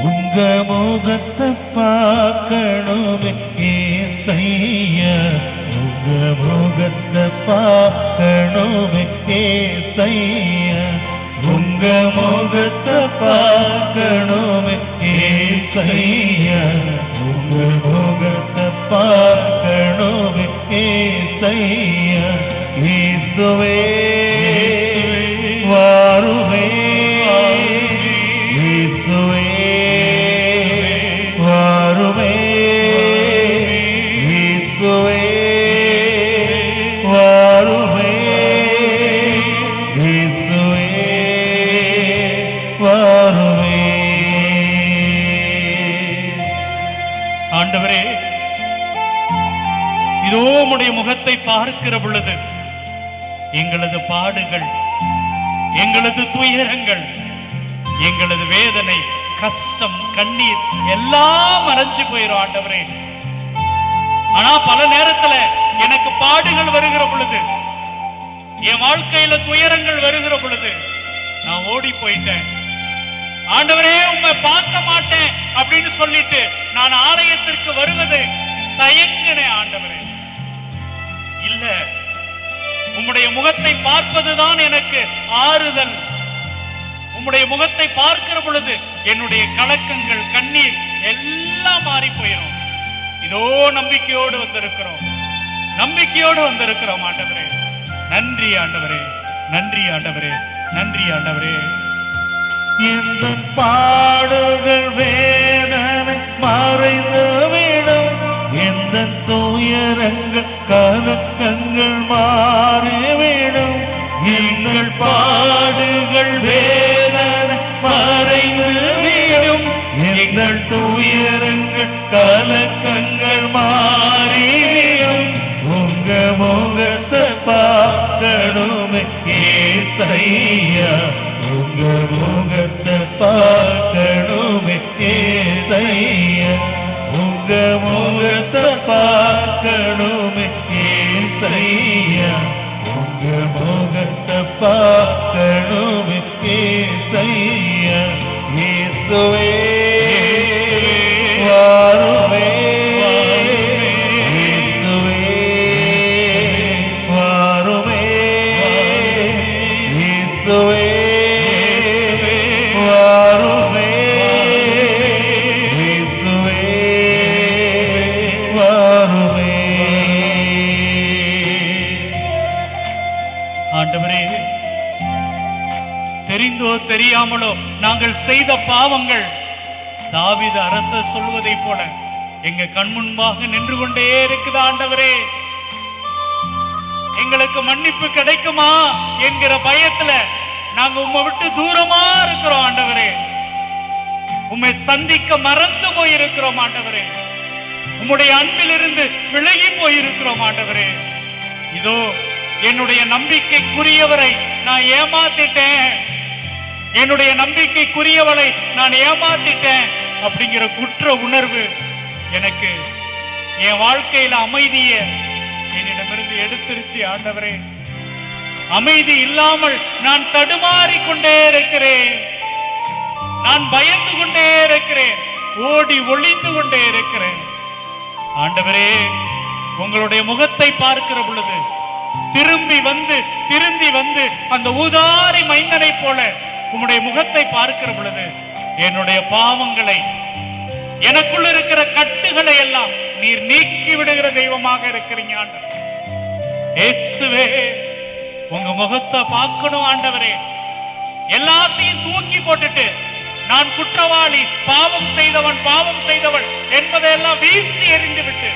உங்க முகத்தை பார்க்கணுமே ஏசையா, உங்க முகத்தை பார்க்கணுமே ஏசையா, உங்க முகத்தை பார்க்கணுமே ஏசையா, உங்க முகத்தை பார்க்கணுமே ஏசையா. இயேசுவே வாருமே, இயேசுவே வாருமே, இயேசுவே வாருமே, இயேசுவே வாருமே. ஆண்டவரே, இதோ உம்முடைய முகத்தை பார்க்கிற பொழுது எங்களது பாடுகள், எங்களது துயரங்கள், எங்களது வேதனை, கஷ்டம், கண்ணீர் எல்லாம் மறைஞ்சு போயிடும் ஆண்டவரே. ஆனா பல நேரத்துல எனக்கு பாடுகள் வருகிற பொழுது, என் வாழ்க்கையில துயரங்கள் வருகிற பொழுது நான் ஓடி போயிட்டேன். ஆண்டவரே, உம்மை பார்க்க மாட்டேன் அப்படின்னு சொல்லிட்டு நான் ஆலயத்திற்கு வருவது தயங்கினேன். ஆண்டவரே, இல்ல, உம்முடைய முகத்தை பார்ப்பதுதான் எனக்கு ஆறுதல். உம்முடைய முகத்தை பார்க்கிற பொழுது என்னுடைய கலக்கங்கள், கண்ணீர் எல்லாம் மாறி போயிடும். இதோ நம்பிக்கையோடு வந்திருக்கிறோம் ஆண்டவரே. நன்றி ஆண்டவரே, நன்றி ஆண்டவரே, நன்றி ஆண்டவரே. இந்த பாடுகள் வேதனை மறைந்துவிடும், எந்த துயரங்கள் கலக்கங்கள் மாறிவிடும். எங்கள் பாடுகள் வேதனை மறைந்துவிடும், எங்கள் துயரங்கள் கலக்கங்கள் மாறிவிடும். உங்க முகத்தை பார்க்கணுமே ஏசையா, உங்க முகத்தை பார்க்கணுமே ஏசையா, உங்க முகத்தை பார்க்கணுமே ஏசையா, உங்க முகத்தை பார்க்கணுமே ஏசையா. இயேசுவே வாருமே, இயேசுவே வாருமே, இயேசுவே வாருமே. ஆண்டவரே, தெரிந்தோ தெரியாமலோ நாங்கள் செய்த பாவங்கள் தாவீது அரசர் சொல்வதை போல எங்க கண் முன்பாக நின்று கொண்டே இருக்குது. ஆண்டவரே, எங்களுக்கு மன்னிப்பு கிடைக்குமா என்கிற பயத்துல நாங்க உம்மை விட்டு தூரமா இருக்கிறோம். ஆண்டவரே, உம்மை சந்திக்க மறந்து போயிருக்கிறோம். ஆண்டவரே, உம்முடைய அன்பிலிருந்து விலகி போயிருக்கிறோம். ஆண்டவரே, இதோ என்னுடைய நம்பிக்கைக்குரியவரை நான் ஏமாத்திட்டேன், என்னுடைய நம்பிக்கைக்குரியவளை நான் ஏமாத்திட்டேன் அப்படிங்கிற குற்ற உணர்வு எனக்கு என் வாழ்க்கையில அமைதிய என்னிடமிருந்து எடுத்துருச்சு. ஆண்டவரே, அமைதி இல்லாமல் நான் தடுமாறி கொண்டே இருக்கிறேன், நான் பயந்து கொண்டே இருக்கிறேன், ஓடி ஒளிந்து கொண்டே இருக்கிறேன். ஆண்டவரே, உங்களுடைய முகத்தை பார்க்கிற பொழுது திரும்பி வந்து அந்த ஊதாரி மைந்தனை போல உம்முடைய முகத்தை பார்க்கிற பொழுது என்னுடைய பாவங்களை, எனக்குள்ள இருக்கிற கட்டுகளை எல்லாம் நீர் நீக்கி விடுகிற தெய்வமாக இருக்கிறீங்க. ஆண்டவரே, இயேசுவே, உங்க முகத்தை பார்க்கணும். ஆண்டவரே, எல்லாத்தையும் தூக்கி போட்டுட்டு நான் குற்றவாளி, பாவம் செய்தவள் என்பதையெல்லாம் வீசி எறிந்து விட்டு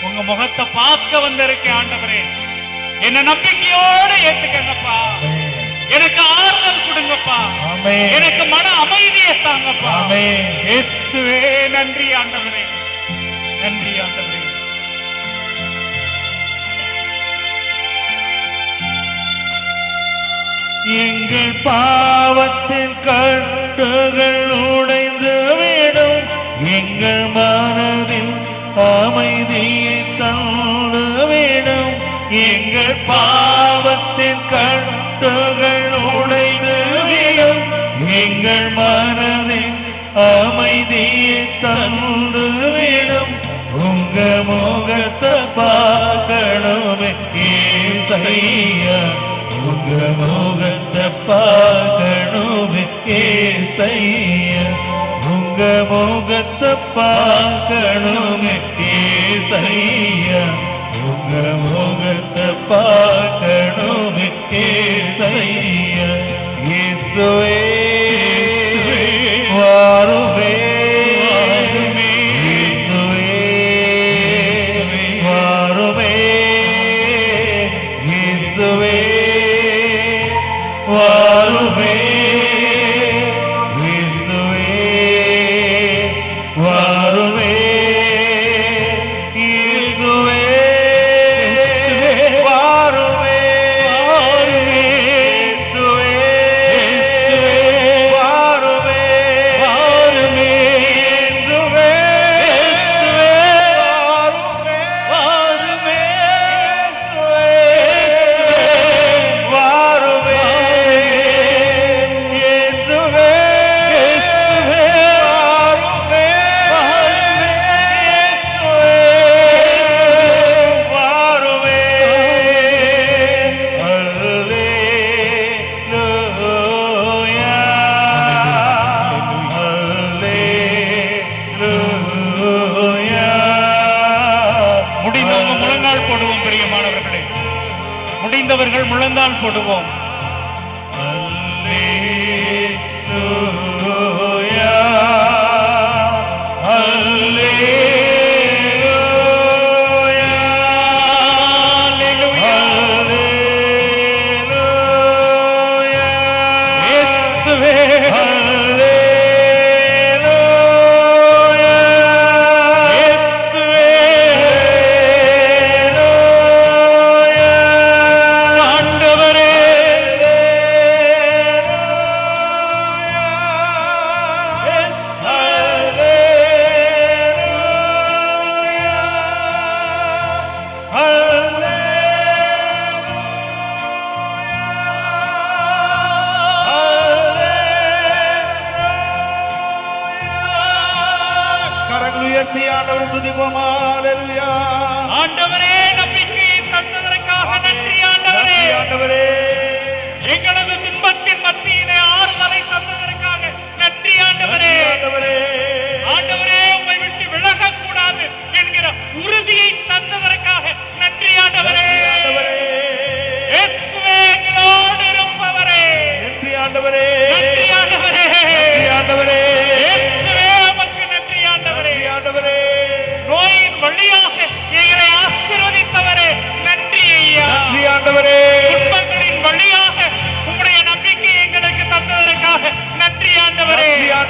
உங்க முகத்தை பார்க்க வந்திருக்கேன். ஆண்டவரே, என்ன நம்பிக்கையோடு ஏத்துக்கங்கப்பா, எனக்கு ஆறுதல் கொடுங்கப்பா, எனக்கு மன அமைதியை தாங்கப்பா. இயேசுவே, நன்றி ஆண்டவரே, நன்றி ஆண்டவரே. எங்கள் பாவத்தின் கட்டுகள் உடைந்து விடும், எங்கள் மனதில் அமைதியை தந்து விடும். எங்கள் பாவத்தின் கட்டுகள் உடைந்து விடும், எங்கள் மனதில் அமைதியை தந்து விடும். உங்க முகத்தை பார்க்கணுமே ஏசையா, உங்க முகத்தை பார்க்கணுமே ஏசையா, உங்க முகத்தை பார்க்கணுமே ஏசையா, உங்க முகத்தை பார்க்கணுமே ஏசையா. இயேசுவே வாருமே, இயேசுவே வாருமே, இயேசுவே வாருமே, இயேசுவே வாருமே, இயேசுவே வாருமே, இயேசுவே வாருமே, இயேசுவே வாருமே, வாருமே, இயேசுவே வாருமே, அல்லேலூயா, அல்லேலூயா. முடிந்தவங்க முழங்கால் போடுவோம். பிரியமானவர்களே, முடிந்தவர்கள் முழங்கால் போடுவோம். அல்லேலூயா, அல்லேலூயா, அல்லேலூயா. இயேசுவே, அல்லேலூயா, இயேசுவே, அல்லேலூயா. ஆண்டவரே, கரங்கள் உயர்த்தி ஆண்டவரை துதிப்போம். ஹல்லேலூயா. ஆண்டவரே, நம்பிக்கையை தந்ததற்காக நன்றி. ஆண்டவரே, ஆண்டவரே, எங்களது துன்பத்தின் மத்தியிலே ஆறுதலை தந்ததற்காக நன்றி. ஆண்டவரே, ஆண்டவரே, ஆண்டவரே, உம்மை விட்டு விலகக் கூடாது என்கிற உறுதியை தந்ததற்காக நன்றி. ஆண்டவரே, ஆண்டவரே, இயேசுவே, எங்களோடு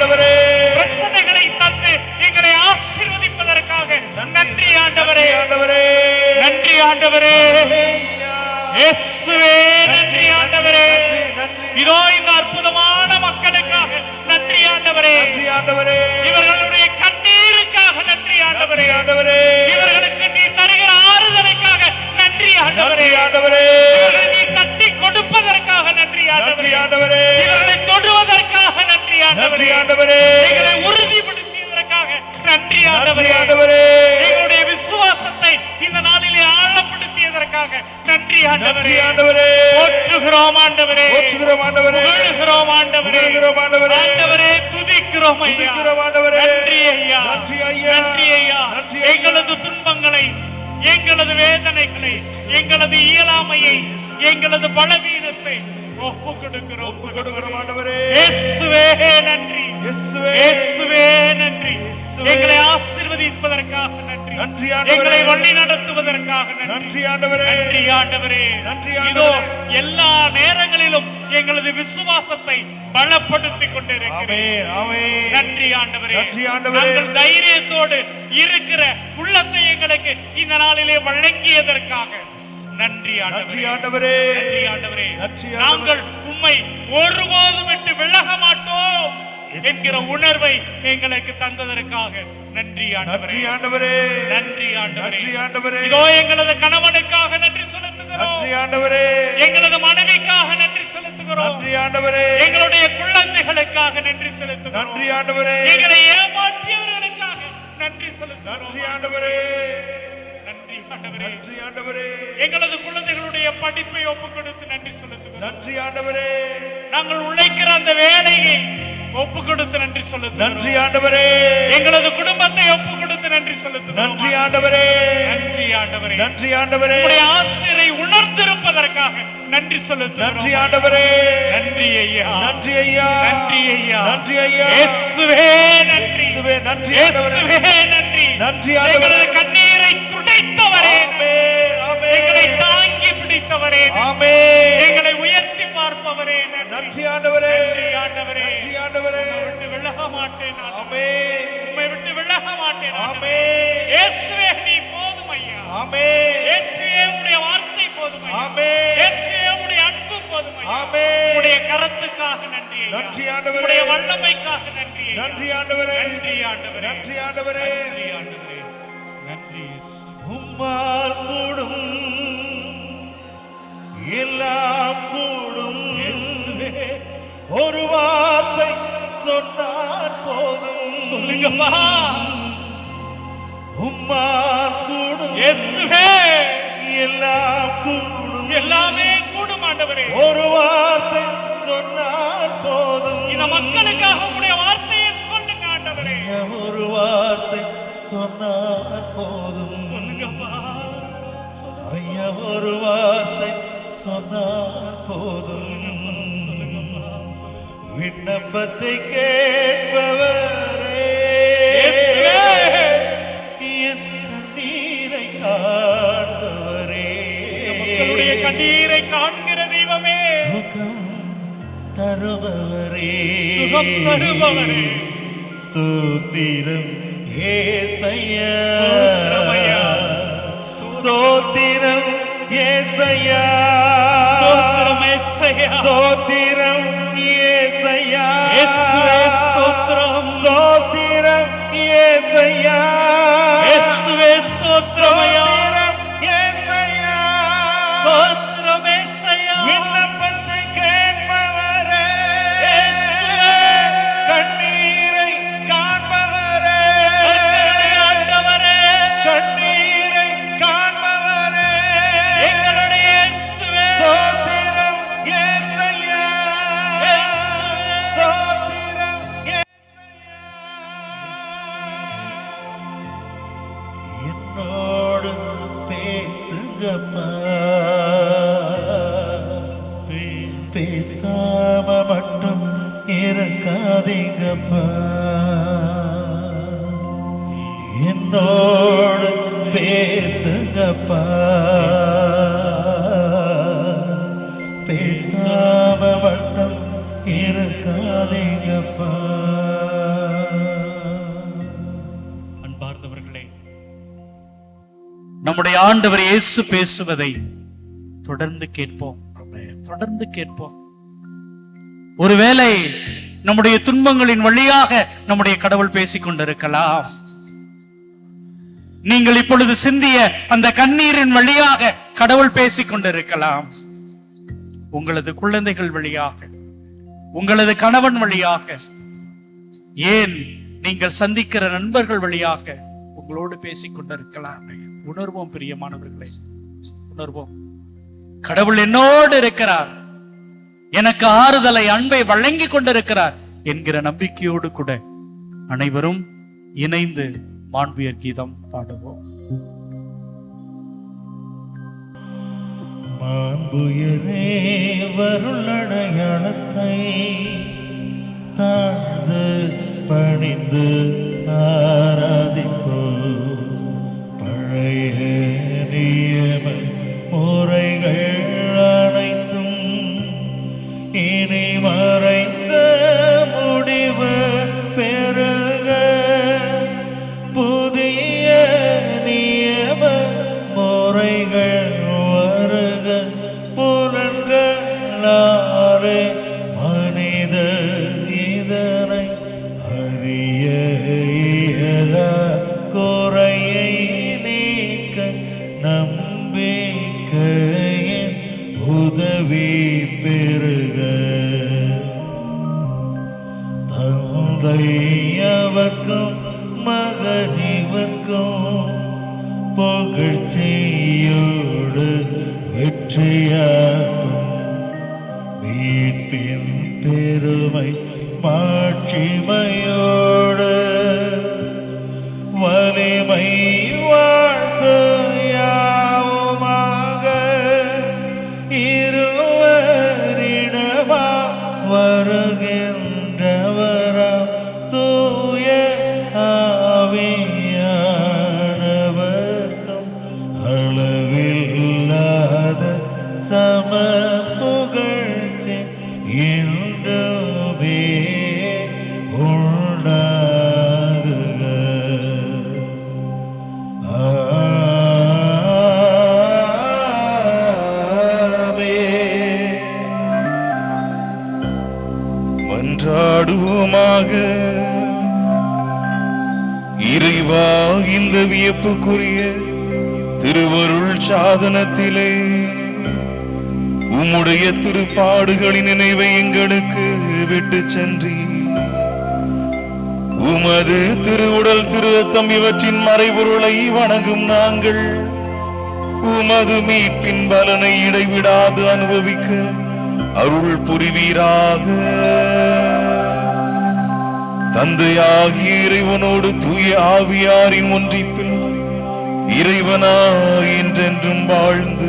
ஆண்டவரே. பிரச்சனைகளை தந்து எங்களை ஆசீர்வதிப்பதற்காக நன்றி ஆண்டவரே. ஆண்டவரே நன்றி ஆண்டவரே. இயேசுவே நன்றி ஆண்டவரே. இதோ இந்த அற்புதமான மக்களுக்காக நன்றி ஆண்டவரே. ஆண்டவரே இவர்களுடைய கண்ணீருக்காக நன்றி ஆண்டவரே. ஆண்டவரே இவர்களுக்கு நீ தருகிற ஆறுதலுக்காக நன்றி ஆண்டவரே. ஆண்டவரே இவர்களை நீ தட்டி கொடுப்பதற்காக நன்றி ஆண்டவரே. ஆண்டவரே இவர்களை தொடுவதற்காக நன்றி ஆண்டவரே. ஆண்டவரே எங்களை உறுதிப்படுத்தியதற்காக நன்றி ஆண்டவரே. ஆண்டவரே எங்களுடைய விசுவாசத்தை இந்த நாளிலே ஆழப்படுத்தியதற்காக நன்றி ஆண்டவரே. ஆண்டவரே போற்றுகிறோம் ஆண்டவரே. ஆண்டவரே புகழுகிறோம் ஆண்டவரே. ஆண்டவரே ஆண்டவரே துதிக்கிறோம் ஐயா. ஆண்டவரே நன்றி ஐயா. நன்றி ஐயா. நன்றி ஐயா. எங்களது துன்பங்களை, எங்களது வேதனைகளை, எங்களது இயலாமையை, எங்களது பலவீனத்தை ஒப்பு கொடுக்கிறோம். ஆண்டவரே இயேசுவே நன்றி. இயேசுவே நன்றி. எங்களை ஆசீர்வதிப்பதற்காக நன்றி. நன்றி ஆண்டவரே. எங்களை வழி நடத்துவதற்காக நன்றி ஆண்டவரே. நன்றி ஆண்டவரே. நன்றி இதோ ஆண்டவரே. எல்லா நேரங்களிலும் எங்களது விசுவாசத்தை பலப்படுத்திக் கொண்டிருக்கிறேன். ஆமென். நன்றி ஆண்டவரே. நன்றி ஆண்டவரே. நாங்கள் தைரியத்தோடு இருக்கிற உள்ளத்தை எங்களுக்கு இந்த நாளிலே வழங்கியதற்காக நன்றி நன்றி ஆண்டவரே. ஆண்டவரே. நன்றி ஆண்டவரே. நன்றி ஆண்டவரே. நாங்கள் உம்மை ஒருபோதும் விட்டு விலக மாட்டோம் என்கிற உணர்வை எங்களுக்கு தந்ததற்காக நன்றி ஆண்டவரே. நன்றி ஆண்டவரே. நன்றி ஆண்டவரே. நன்றி ஆண்டவரே. இதோ எங்களது கணவனுக்காக நன்றி செலுத்துகிறோம். நன்றி ஆண்டவரே. எங்களது மனைவிக்காக நன்றி செலுத்துகிறோம். நன்றி ஆண்டவரே. எங்களுடைய குழந்தைகளுக்காக நன்றி செலுத்துகிறோம். நன்றி ஆண்டவரே. எங்களை ஏமாற்றியவர்களுக்காக நன்றி செலுத்துகிறோம். நன்றி ஆண்டவரே. நன்றி ஆண்டவரே. நன்றி ஆண்டவரே. எங்களது குழந்தைகளுடைய படிப்பை ஒப்புக் கொடுத்து நன்றி செலுத்துகிறோம். நன்றி ஆண்டவரே. நாங்கள் உழைக்கிற அந்த வேலையை ஒப்பு கொடுத்து நன்றி செலுத்துகிறோம். நன்றி ஆண்டவரே. எங்களது குடும்பத்தை ஒப்பு கொடுத்து நன்றி செலுத்துகிறோம். நன்றி ஆண்டவரே. நன்றி ஆண்டவரே. நன்றி ஆண்டவரே. உம்முடைய ஆசிரியரை உணர்ந்திருப்பதற்காக நன்றி செலுத்துகிறோம். நன்றி ஆண்டவரே. நன்றி ஐயா. நன்றி ஐயா. நன்றி ஐயா. நன்றி ஐயா. இயேசுவே நன்றி. இயேசுவே நன்றி ஆண்டவரே. இயேசுவே நன்றி. நன்றி ஆண்டவரே. எங்களது கண்ணீரை துடைத்தவரே. ஆமென். ஆமென். எங்களை தாங்கி பிடித்தவரே. ஆமென். எங்களை உயர்த்தி பார்ப்பவரே. நன்றி ஆண்டவரே. நன்றி ஆண்டவரே. நன்றி ஆண்டவரே. உம்மை விட்டு விலக மாட்டேன் ஆண்டவரே. ஆமென். உம்மை விட்டு விலக மாட்டேன் ஆண்டவரே. ஆமென். இயேசுவே நீ போதும் ஐயா. ஆமென். இயேசுவே உம்முடைய வார்த்தை போதும் ஐயா. ஆமென். இயேசுவே உம்முடைய அன்பு போதும் ஐயா. ஆமென். உம்முடைய கரத்துக்காக நன்றி ஐயா. நன்றி ஆண்டவரே. உம்முடைய வல்லமைக்காக நன்றி ஐயா. நன்றி ஆண்டவரே. நன்றி ஆண்டவரே. நன்றி ஆண்டவரே. நன்றி ஆண்டவரே. நன்றி இயேசு. உம்மால் கூடும் எல்லாம் கூடும். இயேசுவே ஒரு வார்த்தை சொன்னால் போதும். சொல்லுங்கப்பா. உம்மால் கூடும் இயேசுவே எல்லாம் கூடும். எல்லாமே கூடும் ஆண்டவரே. ஒரு வார்த்தை சொன்னால் போதும். இந்த மக்களுக்காக உம்முடைய வார்த்தையை சொல்லுங்க ஆண்டவரே. ஒரு வார்த்தை சொன்னால் போதும். சொல்லுங்கப்பா. ஐயா ஒரு வார்த்தை சொன்னால் போதும். விண்ணப்பத்தை கேட்பவரே. இயேசுவே என் கண்ணீரை காண்பவரே. மக்களுடைய கண்ணீரை காண்கிற தெய்வமே. சுகம் தருபவரே. சுகம் தருபவரே. ஸ்தோத்திரம் ஏசையா. ஸ்தோத்திரம் ஐயா. ஸ்தோத்திரம் ஏசையா. ஸ்தோத்திரம் இயேசுவே. ஸ்தோத்திரம் ஏசையா. இயேசுவே ஸ்தோத்திரம். ஸ்தோத்திரம் ஏசையா. இயேசுவே ஸ்தோத்திரம் ஐயா. ஸ்தோத்திரம் ஏசையா. ஸ்தோத்திரம் இயேசுவே. விண்ணப்பத்தை கேட்பவரே. இயேசுவே. கண்ணீரை காண்பவரே. கர்த்தருடைய ஆண்டவரே. கண்ணீரை காண்பவரே. எங்களுடைய இயேசுவே. ஸ்தோத்திரம் ஏசையா. இயேசுவே. ஸ்தோத்திரம் ஏசையா. என்னோடு பேசுங்கப்பா. பேசாம மட்டும் இருக்காதீங்கப்பா. என்னோடு பேசுங்கப்பா. பேசாம மட்டும் இருக்காதீங்கப்பா. நம்முடைய ஆண்டவர் இயேசு பேசுவதை தொடர்ந்து கேட்போம், தொடர்ந்து கேட்போம். ஒருவேளை நம்முடைய துன்பங்களின் வழியாக நம்முடைய கடவுள் பேசிக் கொண்டிருக்கலாம். நீங்கள் இப்பொழுது சிந்திய அந்த கண்ணீரின் வழியாக கடவுள் பேசிக் கொண்டிருக்கலாம். உங்களது குழந்தைகள் வழியாக, உங்களது கணவன் வழியாக, ஏன் நீங்கள் சந்திக்கிற நண்பர்கள் வழியாக உங்களோடு பேசிக் கொண்டிருக்கலாம். உணர்வோம் பிரியமானவர்களே, உணர்வோம். கடவுள் என்னோடு இருக்கிறார், எனக்கு ஆறுதலை, அன்பை வழங்கி கொண்டிருக்கிறார் என்கிற நம்பிக்கையோடு கூட அனைவரும் இணைந்து மாண்புயர் கீதம் பாடுவோம். மாண்புயரே வருளடையாளத்தை தாழ்ந்து பணிந்து ஆராதிப்போ. பழைய நியம முறைகள் அனைத்தும் இனி மறைந்த முடிவு பெருக. புதிய நியம முறைகள் வருக. புலன்களாலே மனித இதனை அறிய இயலா. குறையை நீக்க நம்பிக்கையின் உதவி பெருக. தந்தையவர்க்கும் மகனிவர்க்கும் புகழ்ச்சியோடு வெற்றியாகும். மீட்பின் பெருமை மாட்சிமையோடு வலிமை வாழ்ந்து யாவுமாக. இருவரிடமா வருகின்றவராம் தூய ஆவியானவர்க்கும் அளவில்லாத சம புகழ்ச்சி என்றுமே உண்டாகுக. மன்றாடுவோமாக. இறைவா, இந்த வியப்புக்குரிய திருவருள் சாதனத்திலே உம்முடைய திருப்பாடுகளின் நினைவை எங்களுக்கு விட்டு சென்றி உமது திருவுடல் திருரத்தம் இவற்றின் மறைபொருளை வணங்கும் நாங்கள் உமது மீட்பின் பலனை இடைவிடாது அனுபவிக்க அருள் புரிவீராக. தந்தையாகிய இறைவனோடு தூய ஆவியாரின் ஒன்றிப்பில் இறைவனாய் என்றென்றும் வாழ்ந்து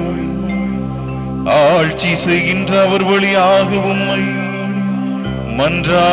ஆட்சி செய்கின்ற அவர் வழியாக உம்மை மன்றாடுகின்றோம்.